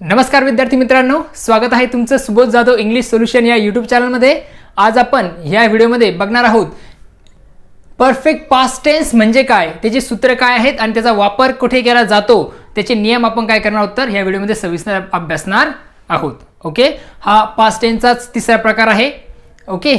नमस्कार विद्यार्थी मित्रांनो, स्वागत आहे तुमचं सुबोध जाधव इंग्लिश सोल्युशन या यूट्यूब चॅनलमध्ये। आज आपण या व्हिडिओमध्ये बघणार आहोत परफेक्ट पास्ट टेन्स म्हणजे काय, त्याची सूत्र काय आहेत आणि त्याचा वापर कुठे केला जातो, त्याचे नियम आपण काय करणार आहोत तर या व्हिडिओमध्ये सविस्तर अभ्यासणार आहोत। ओके, हा पास्ट टेन्सचाच तिसरा प्रकार आहे। ओके,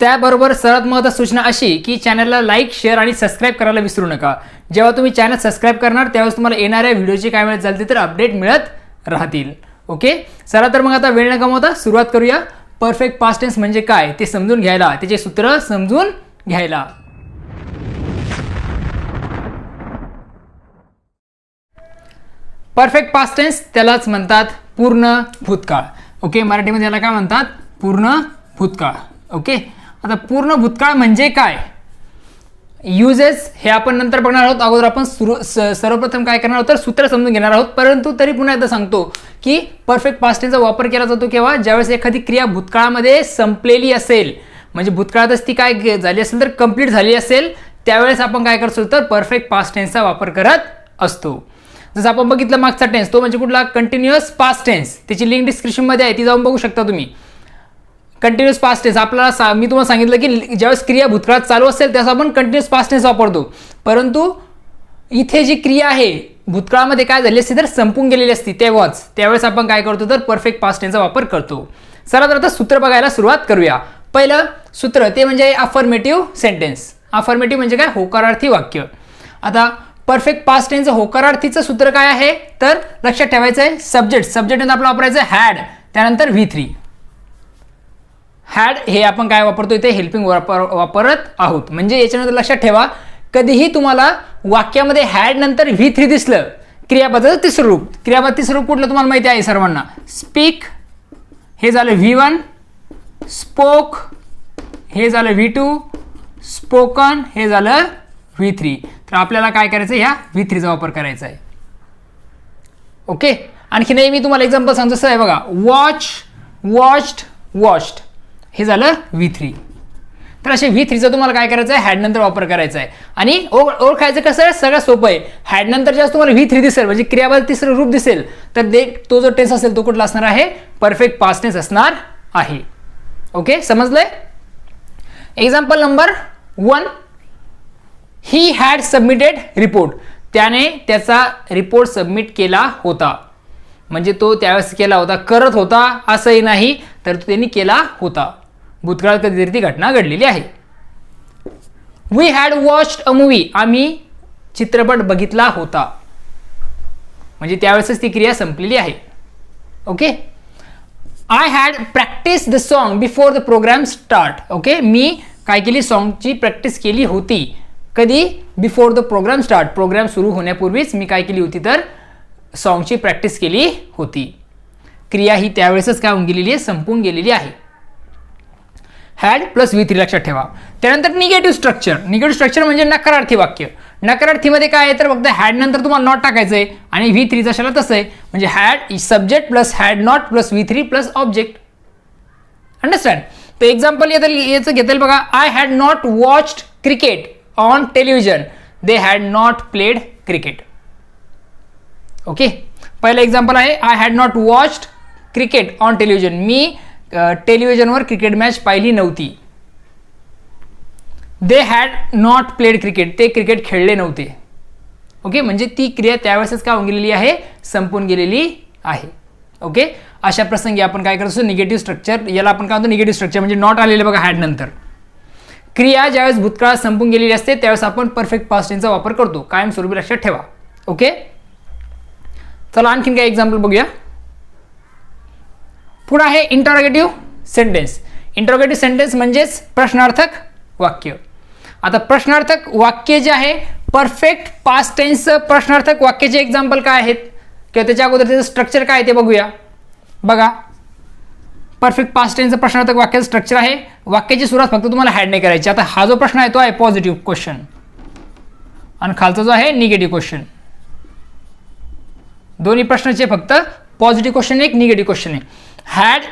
त्याबरोबर सर्वात महत्त्वाची सूचना अशी की चॅनलला लाईक, शेअर आणि सबस्क्राइब करायला विसरू नका। जेव्हा तुम्ही चॅनल सबस्क्राइब करणार त्यावेळेस तुम्हाला येणाऱ्या व्हिडिओची काय मिळत जातील तर अपडेट मिळत राहतील। ओके, चला तर मग आता वेळ न गमावता सुरुवात करूया। परफेक्ट पास्ट टेन्स म्हणजे काय ते समजून घ्यायला, त्याचे सूत्र समजून घ्यायला। परफेक्ट पास्ट टेन्स त्यालाच म्हणतात पूर्ण भूतकाळ। ओके, मराठीमध्ये याला काय म्हणतात? पूर्ण भूतकाळ। ओके, आता पूर्ण भूतकाळ म्हणजे काय, युजेस हे आपण नंतर बघणार आहोत। अगोदर आपण सर्वप्रथम काय करणार आहोत तर सूत्र समजून घेणार आहोत। परंतु तरी पुन्हा एकदा सांगतो की परफेक्ट पास्ट टेन्सचा वापर केला जातो केव्हा, ज्यावेळेस एखादी क्रिया भूतकाळामध्ये संपलेली असेल, म्हणजे भूतकाळातच ती काय झाली असेल तर कंप्लीट झाली असेल, त्यावेळेस आपण काय करतो तर परफेक्ट पास्ट टेन्सचा वापर करत असतो। जसं आपण बघितलं मागचा टेन्स, तो म्हणजे कुठला? Continuous past tense. त्याची लिंक डिस्क्रिप्शनमध्ये आहे, ती जाऊन बघू शकता तुम्ही। कंटिन्युअस पास्ट टेन्स आपल्याला मी तुम्हाला सांगितलं की ज्यावेळेस क्रिया भूतकाळात चालू असेल त्यावेळेस आपण कंटिन्युअस पास्ट टेन्स वापरतो। परंतु इथे जी क्रिया आहे भूतकाळामध्ये काय झाली असते तर संपून गेलेली असते, त्यावेळेस आपण काय करतो तर परफेक्ट पास्ट टेन्सचा वापर करतो। चला तर आता सूत्र बघायला सुरुवात करूया। पहिलं सूत्र ते म्हणजे अफर्मेटिव्ह सेंटेन्स। अफर्मेटिव्ह म्हणजे काय? होकारार्थी वाक्य। आता परफेक्ट पास्ट टेन्सचं होकारार्थीचं सूत्र काय आहे तर लक्षात ठेवायचं आहे सब्जेक्ट आपलं वापरायचं हॅड, त्यानंतर V3। हॅड हे आपण काय वापरतो इथे हेल्पिंग वापरत आहोत। म्हणजे याच्यानंतर लक्षात ठेवा, कधीही तुम्हाला वाक्यामध्ये हॅड नंतर V3 दिसलं, क्रियापदाचं तिसरं रूप। क्रियापद तिसरं रूप कुठलं तुम्हाला माहिती आहे सर्वांना? स्पीक हे झालं V1, स्पोक हे झालं V2, स्पोकन हे झालं V3। तर आपल्याला काय करायचं, ह्या V3चा वापर करायचा आहे। ओके, आणखी नाही मी तुम्हाला एक्झाम्पल सांगतो, असं आहे बघा, वॉच, वॉच्ड, वॉच्ड हे झालं V3। तर असे V3चा तुम्हाला काय करायचं आहे, हॅड नंतर वापर करायचा आहे। आणि ओळखायचं कसं आहे, सगळं सोपं आहे। हॅड नंतर जेव्हा तुम्हाला V3 दिसेल म्हणजे क्रियापद तिसरं रूप दिसेल तर तो जो टेन्स असेल तो कुठला असणार आहे? परफेक्ट पास्ट टेन्स असणार आहे। ओके, समजलंय? Example number 1, he had submitted report. त्याने त्याचा रिपोर्ट सबमिट केला होता, म्हणजे तो त्यावेळेस केला होता, करत होता असंही नाही तर तो त्यांनी केला होता। भूतकाळात कधीतरी ती घटना घडलेली आहे। We had watched a movie, आम्ही चित्रपट बघितला होता, म्हणजे त्यावेळेसच ती क्रिया संपलेली आहे। Okay, I had practice the song before the program start. Okay, मी काय केली? सॉन्गची प्रॅक्टिस केली होती। कधी? Before the program start, program सुरू होण्यापूर्वीच मी काय केली होती तर सॉन्गची प्रॅक्टिस केली होती। क्रिया ही त्यावेळेसच काय होऊन गेलेली आहे, संपून गेलेली आहे। हॅड प्लस V3 लक्षात ठेवा। त्यानंतर निगेटिव्ह स्ट्रक्चर म्हणजे नकारार्थी वाक्य। नकारार्थीमध्ये काय आहे तर फक्त हॅड नंतर तुम्हाला नॉट टाकायचं आहे आणि V3 जशाला तसं आहे, म्हणजे had subject plus had not plus V3 plus object. Understand? तर एक्झाम्पल याचं घेता बघा, I had not watched cricket on television, they had not played cricket. Okay, पहिलं एक्झाम्पल आहे, I had not watched cricket on television, मी टेलिव्हिजनवर cricket match पाहिली नव्हती। They had not played cricket, ते क्रिकेट खेळले नव्हते। ओके, म्हणजे ती क्रिया त्यावेळेसच काय होऊन गेलेली आहे, संपून गेलेली आहे। ओके, अशा प्रसंगी आपण काय करतो निगेटिव्ह स्ट्रक्चर, याला आपण काय म्हणतो निगेटिव्ह स्ट्रक्चर, म्हणजे नॉट आलेले बघा हॅड नंतर। क्रिया ज्यावेळेस भूतकाळात संपून गेलेली असते त्यावेळेस आपण परफेक्ट पास्ट टेन्सचा वापर करतो, कायमस्वरूपी लक्षात ठेवा। ओके, चला आणखीन काय एक्झाम्पल बघूया। पुढे आहे इंटरोगेटिव्ह सेंटेन्स। इंटरोगेटिव्ह सेंटेन्स म्हणजेच प्रश्नार्थक वाक्य। आता प्रश्नार्थक वाक्य जे आहे, परफेक्ट पास्ट टेन्सचं प्रश्नार्थक वाक्याचे एक्झाम्पल काय आहेत किंवा त्याच्या अगोदर त्याचं स्ट्रक्चर काय ते बघूया। बघा, परफेक्ट पास्ट टेन्सचं प्रश्नार्थक वाक्याचं स्ट्रक्चर आहे, वाक्याची सुरुवात फक्त तुम्हाला हॅड नाही करायची। आता हा जो प्रश्न आहे तो आहे पॉझिटिव्ह क्वेश्चन आणि खालचा जो आहे निगेटिव्ह क्वेश्चन। दोन्ही प्रश्नाचे फक्त पॉझिटिव्ह क्वेश्चन एक, निगेटिव्ह क्वेश्चन आहे। Had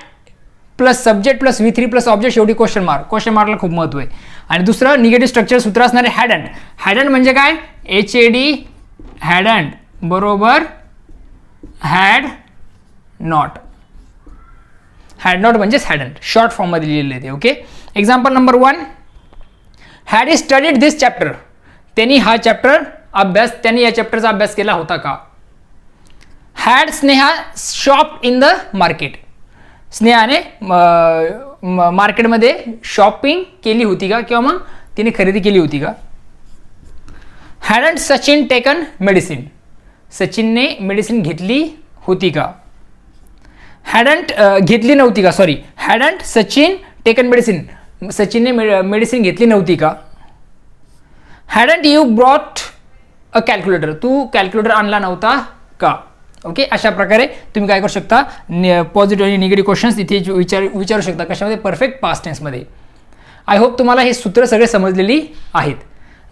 plus subject plus V3 plus object शेवटी क्वेश्चन मार्कला खूप महत्व आहे। आणि दुसरं निगेटिव्ह स्ट्रक्चर सूत्र असणारे हॅडंट म्हणजे काय? HAD हॅडंट बरोबर हॅड नॉट. हॅड नॉट म्हणजेच हॅडंट, शॉर्ट फॉर्ममध्ये लिहिलेले ते. Okay, example number 1, had he studied this chapter. त्यांनी हा चॅप्टर त्यांनी या चॅप्टरचा अभ्यास केला होता का? Had Sneha shop in the market. स्नेहाने मार्केटमध्ये शॉपिंग केली होती का, किंवा मग तिने खरेदी केली होती का? Hadn't Sachin taken medicine. सचिनने मेडिसिन घेतली होती का? हॅडंट घेतली नव्हती का, sorry, hadn't Sachin taken medicine. सचिनने मेडिसिन घेतली नव्हती का? Hadn't you brought a calculator. तू कॅल्क्युलेटर आणला नव्हता का? ओके, अशा प्रकारे तुम्ही काय करू शकता, पॉझिटिव्ह आणि निगेटिव्ह क्वेश्चन्स इथे विचारू शकता. कशामध्ये? परफेक्ट पास्ट टेन्समध्ये. आय होप तुम्हाला हे सूत्र सगळे समजलेली आहेत.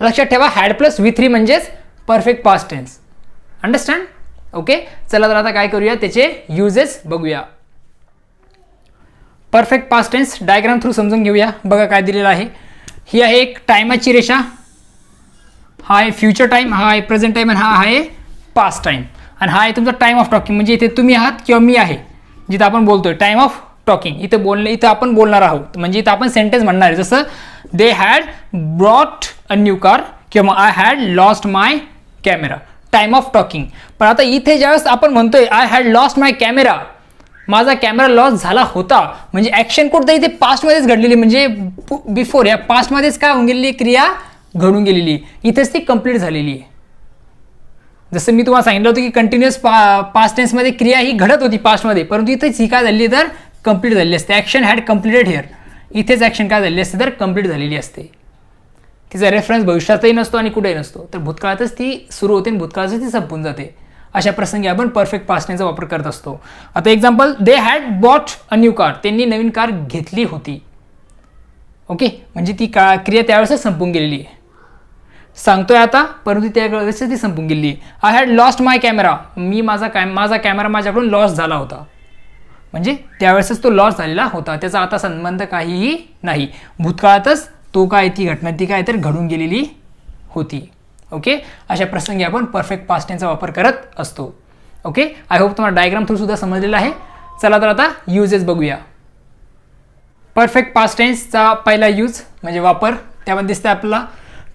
लक्षात ठेवा, हॅड प्लस V3 म्हणजेच perfect past tense. Understand? Okay, चला तर आता काय करूया, त्याचे युजेस बघूया. Perfect past tense diagram through समजून घेऊया. बघा काय दिलेलं आहे. ही आहे एक टायमाची रेषा. हा आहे फ्युचर टाईम, हा आहे प्रेझेंट टाईम, आणि हा आहे पास्ट टाईम. आणि हा आहे तुमचा टाईम ऑफ टॉकिंग, म्हणजे इथे तुम्ही आहात किंवा मी आहे, जिथं आपण बोलतोय. टाईम ऑफ टॉकिंग इथं आपण बोलणार आहोत, म्हणजे इथं आपण सेंटेन्स म्हणणार आहे. जसं they had brought a new car, किंवा I had lost my camera. Time of talking. पण आता इथे ज्यावेळेस आपण म्हणतोय I had lost my camera, माझा कॅमेरा लॉस झाला होता, म्हणजे ॲक्शन कुठं इथे पास्टमध्येच घडलेली, म्हणजे बिफोर, या पास्टमध्येच काय होऊन गेलेली, क्रिया घडून गेलेली. इथेच ती कंप्लीट झालेली आहे. जसं मी तुम्हाला सांगितलं होतं की कंटिन्युअस पास्ट टेन्समध्ये क्रिया ही घडत होती पास्टमध्ये, परंतु इथेच ही काय झालेली तर कंप्लीट झालेली असते. Action had completed here. इथेच ॲक्शन काय झालेली असते तर कंप्लीट झालेली असते. तिचा रेफरन्स भविष्यातही नसतो आणि कुठेही नसतो, तर भूतकाळातच ती सुरू होते आणि भूतकाळातच ती संपून जाते. अशा प्रसंगी आपण परफेक्ट पास्ट टेन्सचा वापर करत असतो. आता example, they had bought a new car. त्यांनी नवीन कार घेतली होती. ओके, म्हणजे ती क्रिया त्यावेळेसच संपून गेलेली आहे. सांगतोय आता, परंतु त्यावेळेस ती संपून गेलेली आहे. I had lost my camera. माझा कॅमेरा माझ्याकडून लॉस झाला होता, म्हणजे त्यावेळेसच तो लॉस झालेला होता. त्याचा आता संबंध काहीही नाही. भूतकाळातच ती घटना ती काय तर घडून गेलेली होती. ओके, अशा प्रसंगी आपण परफेक्ट पास्ट टेन्सचा वापर करत असतो. ओके, आय होप तुम्हाला डायग्राम थ्रू सुद्धा समजलेला आहे. चला तर आता युजेस बघूया. परफेक्ट पास्ट टेन्सचा पहिला यूज म्हणजे वापर, त्यामध्ये दिसतं आपल्याला,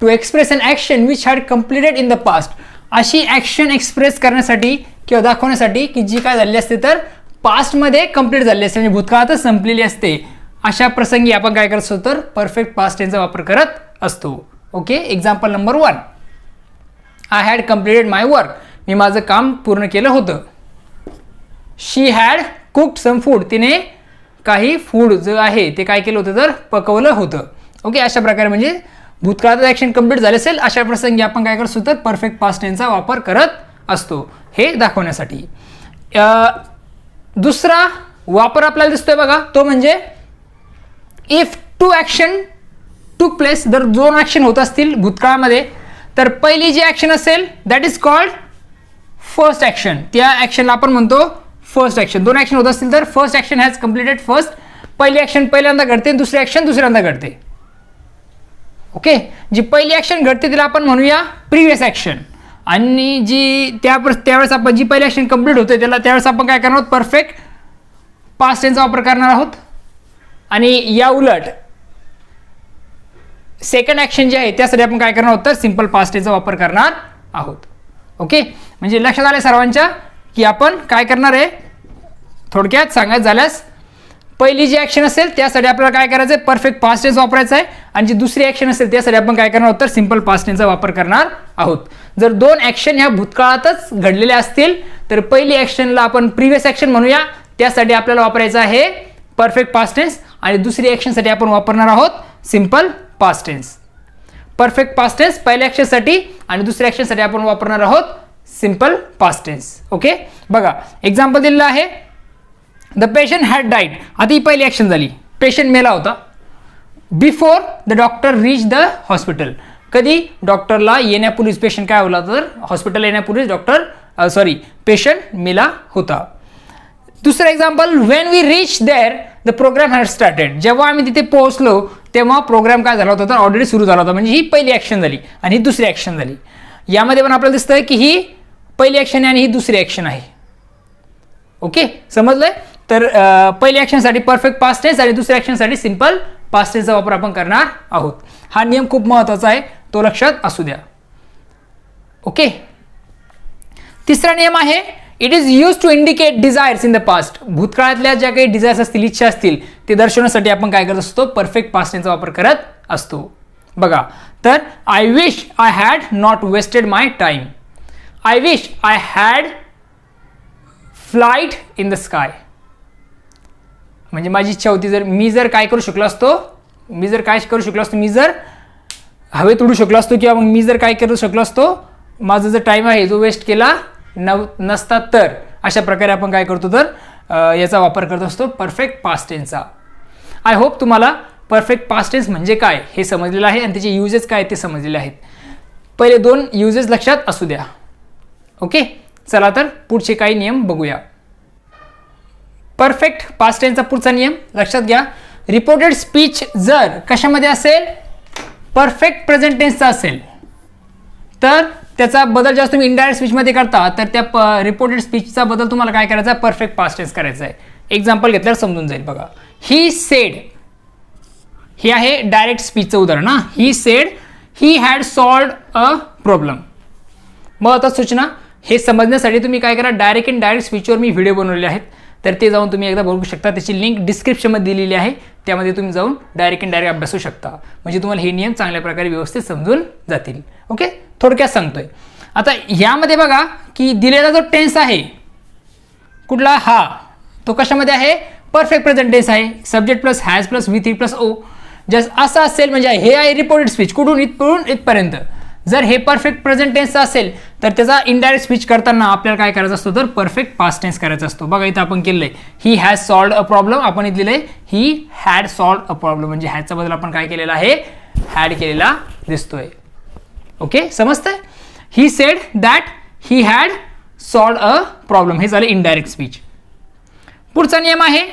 to express an action which had completed in the past. अशी ॲक्शन एक्सप्रेस करण्यासाठी किंवा दाखवण्यासाठी की जी काय झालेली असते तर पास्टमध्ये कंप्लीट झालेली असते, म्हणजे भूतकाळातच संपलेली असते. अशा प्रसंगी आपण काय करत असतो तर परफेक्ट पास्ट टेन्सचा वापर करत असतो. Okay, example number 1, I had completed my work. मी माझं काम पूर्ण केलं होतं. She had cooked some food. तिने काही फूड जे आहे ते काय केलं होतं तर पकवलं होतं. ओके, अशा प्रकारे म्हणजे भूतकाळात ॲक्शन कंप्लीट झाले असेल अशा प्रसंगी आपण काय करतो तर परफेक्ट पास्ट टेन्सचा वापर करत असतो, हे दाखवण्यासाठी. दुसरा वापर आपल्याला दिसतोय बघा, तो म्हणजे इफ टू ॲक्शन टूक प्लेस. जर 2 ॲक्शन होत असतील भूतकाळामध्ये, तर पहिली जी ॲक्शन असेल that is called first action. त्या ॲक्शनला आपण म्हणतो फर्स्ट ॲक्शन. 2 ॲक्शन होत असतील तर first action has completed first. पहिली ॲक्शन पहिल्यांदा घडते, दुसरी ॲक्शन दुसऱ्यांदा घडते. ओके, जी पहिली ॲक्शन घडते तिला आपण म्हणूया प्रिव्हियस ॲक्शन, आणि जी त्यावेळेस आपण जी पहिली ॲक्शन कंप्लीट होते त्यावेळेस आपण काय करणार आहोत परफेक्ट पास्ट टेन्सचा वापर करणार आहोत. आणि या उलट सेकंड ॲक्शन जे आहे त्यासाठी आपण काय करणार आहोत तर सिंपल पास्ट टेन्सचा वापर करणार आहोत. ओके, म्हणजे लक्षात आलं सर्वांच्या की आपण काय करणार आहे. थोडक्यात सांगायचं झाल्यास, पहिली जी ॲक्शन असेल त्यासाठी आपल्याला काय करायचं आहे परफेक्ट पास्ट टेन्स वापरायचा आहे, आणि जी दुसरी ॲक्शन असेल त्यासाठी आपण काय करणार आहोत तर सिंपल पास्ट टेन्सचा वापर करणार आहोत. जर 2 ॲक्शन ह्या भूतकाळातच घडलेल्या असतील तर पहिली ॲक्शनला आपण प्रिव्हियस ॲक्शन म्हणूया, त्यासाठी आपल्याला वापरायचं आहे परफेक्ट पास्ट टेन्स, आणि दुसरी ॲक्शनसाठी आपण वापरणार आहोत simple past tense. Perfect past tense पहिल्या ॲक्शनसाठी आणि दुसऱ्या ॲक्शनसाठी आपण वापरणार आहोत सिंपल पास्ट टेन्स. ओके, बघा एक्झाम्पल दिलेलं आहे, द पेशंट हॅड डाईड. आता ही पहिली ॲक्शन झाली, पेशंट मेला होता. Before the doctor reach the hospital. कधी डॉक्टरला येण्यापूर्वीच पेशंट काय होता तर हॉस्पिटलला येण्यापूर्वीच पेशंट मेला होता. दुसरं example, when we reach there the programme had started. जेव्हा आम्ही तिथे पोहोचलो तेव्हा प्रोग्राम काय झाला होता तर ऑलरेडी सुरू झाला होता, म्हणजे ही पहिली ॲक्शन झाली आणि ही दुसरी ॲक्शन झाली. यामध्ये पण आपल्याला दिसतंय की ही पहिली ॲक्शन आहे आणि ही दुसरी ॲक्शन आहे. ओके, समजलंय? तर पहिल्या ॲक्शनसाठी परफेक्ट पास्ट टेन्स आणि दुसऱ्या ॲक्शनसाठी सिंपल पास्ट टेन्सचा वापर आपण करणार आहोत. हा नियम खूप महत्त्वाचा आहे, तो लक्षात असू द्या. ओके, तिसरा नियम आहे it is use to indicate desires in the past. भूतकाळातल्या ज्या काही डिझायर्स असतील, इच्छा असतील, ते दर्शवण्यासाठी आपण काय करत असतो? परफेक्ट पास्ट टेन्सचा वापर करत असतो. बघा, तर I wish I had not wasted my time. I wish I had flight in the sky. म्हणजे माझी इच्छा होती, मी जर काय करू शकलो असतो, मी जर हवेत उडू शकलो असतो, किंवा मग मी जर काय करू शकलो असतो, माझा जो टाईम आहे जो वेस्ट केला नसता तर. अशा प्रकारे आपण काय करतो, तर याचा वापर करत असतो परफेक्ट पास्ट टेन्सचा. आय होप तुम्हाला परफेक्ट पास्ट टेन्स म्हणजे काय हे समजलेलं आहे आणि त्याचे युजेस काय ते समजलेले आहेत. पहिले 2 युजेस लक्षात असू द्या. ओके, चला तर पुढचे काही नियम बघूया. परफेक्ट पास्ट टेन्सचा पुढचा नियम लक्षात घ्या. रिपोर्टेड स्पीच जर कशामध्ये असेल? परफेक्ट प्रेझेंट टेन्सचा असेल तर त्याचा बदल जास्त तुम्ही इनडायरेक्ट स्पीचमध्ये करता, तर त्या रिपोर्टेड स्पीचचा बदल तुम्हाला काय करायचा आहे? परफेक्ट पास्ट टेन्स करायचा आहे. एक्झाम्पल घेतल्यावर समजून जाईल. बघा, ही सेड, हे आहे डायरेक्ट स्पीचचं उदाहरण. He said he had solved a problem. महत्त्वाची सूचना, हे समजण्यासाठी तुम्ही काय करा, डायरेक्ट इन डायरेक्ट स्पीचवर मी व्हिडिओ बनवलेले आहेत, तर ते जाऊन तुम्ही एकदा बघू शकता. त्याची लिंक डिस्क्रिप्शनमध्ये दिलेली आहे, त्यामध्ये तुम्ही जाऊन डायरेक्ट इन डायरेक्ट अभ्यासू शकता. म्हणजे तुम्हाला हे नियम चांगल्या प्रकारे व्यवस्थित समजून जातील. ओके, थोडक्यात सांगतोय. आता यामध्ये बघा की दिलेला जो टेन्स आहे कुठला, हा तो कशामध्ये आहे? परफेक्ट प्रेझेंट टेन्स आहे. Subject plus has plus V 3 plus O. Just असं असेल म्हणजे हे आहे रिपोर्टेड स्पीच, कुठून इथपर्यंत इथपर्यंत. जर हे परफेक्ट प्रेझेंट टेन्सचा असेल तर त्याचा इनडायरेक्ट स्पीच करताना आपल्याला काय करायचं असतो? तर परफेक्ट पास्ट टेन्स करायचा असतो. बघा, इथं आपण केलंय he has solved a problem, आपण इथं लिहिलंय ही हॅड सॉल्व्ड अ प्रॉब्लेम. म्हणजे हॅजचा बदल आपण काय केलेला आहे? हॅड केलेला दिसतोय. ओके, समजतंय? He said that he had solved a problem, हे झालं इनडायरेक्ट स्पीच. पुढचा नियम आहे,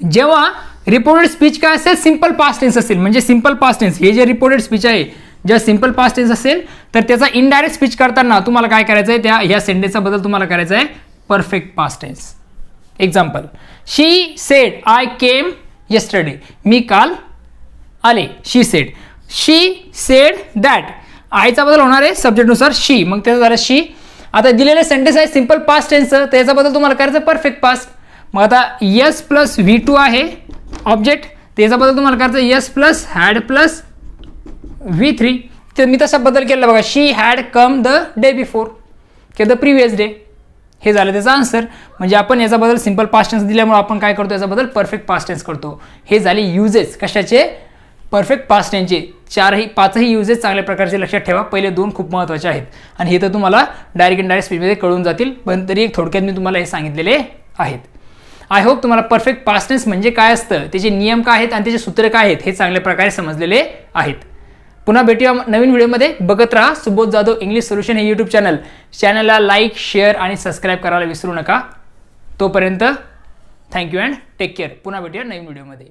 जेव्हा रिपोर्टेड स्पीच काय असेल? सिंपल पास्ट टेन्स असेल. म्हणजे सिंपल पास्ट टेन्स, हे जे रिपोर्टेड स्पीच आहे, जेव्हा सिंपल पास्ट टेन्स असेल तर त्याचा इनडायरेक्ट स्पीच करताना तुम्हाला काय करायचं आहे? ह्या सेंटेन्सचा बदल तुम्हाला करायचा आहे perfect past tense. Example, she said I came yesterday. मी काल आले. She said. She said that. आयचा बदल होणार आहे सब्जेक्टनुसार शी, मग त्याचं झालं शी. आता दिलेलं सेंटेन्स आहे सिंपल पास्ट टेन्सचं, त्याचा बदल तुम्हाला करायचं परफेक्ट पास्ट. मग आता यस प्लस V2 आहे ऑब्जेक्ट, त्याचा बदल तुम्हाला करायचं yes plus had plus V3. तर मी तसा बदल केला बघा, she had come the day before किंवा द प्रिव्हियस डे. हे झालं त्याचा आन्सर. म्हणजे आपण याचा बदल सिंपल पास्ट टेन्स दिल्यामुळे आपण काय करतो? याचा बदल परफेक्ट पास्ट टेन्स करतो. हे झाले युजेस कशाचे? परफेक्ट पास्ट टेन्सचे. 5ही युजेस चांगल्या प्रकारचे लक्षात ठेवा. पहिले 2 खूप महत्त्वाचे आहेत आणि हे तर तुम्हाला डायरेक्ट इनडायरेक्ट स्पीचमध्ये कळून जातील, पण तरी एक थोडक्यात मी तुम्हाला हे सांगितलेले आहेत. आय होप तुम्हाला परफेक्ट पास्ट टेन्स म्हणजे काय असतं, त्याचे नियम काय आहेत आणि त्याचे सूत्र काय आहेत हे चांगल्या प्रकारे समजलेले आहेत. पुन्हा भेटूया नवीन व्हिडिओमध्ये. बघत राहा सुबोध जाधव इंग्लिश सोल्युशन हे यूट्यूब चॅनलला लाईक, शेअर आणि सबस्क्राईब करायला विसरू नका. तोपर्यंत थँक्यू अँड टेक केअर. पुन्हा भेटूया नवीन व्हिडिओमध्ये.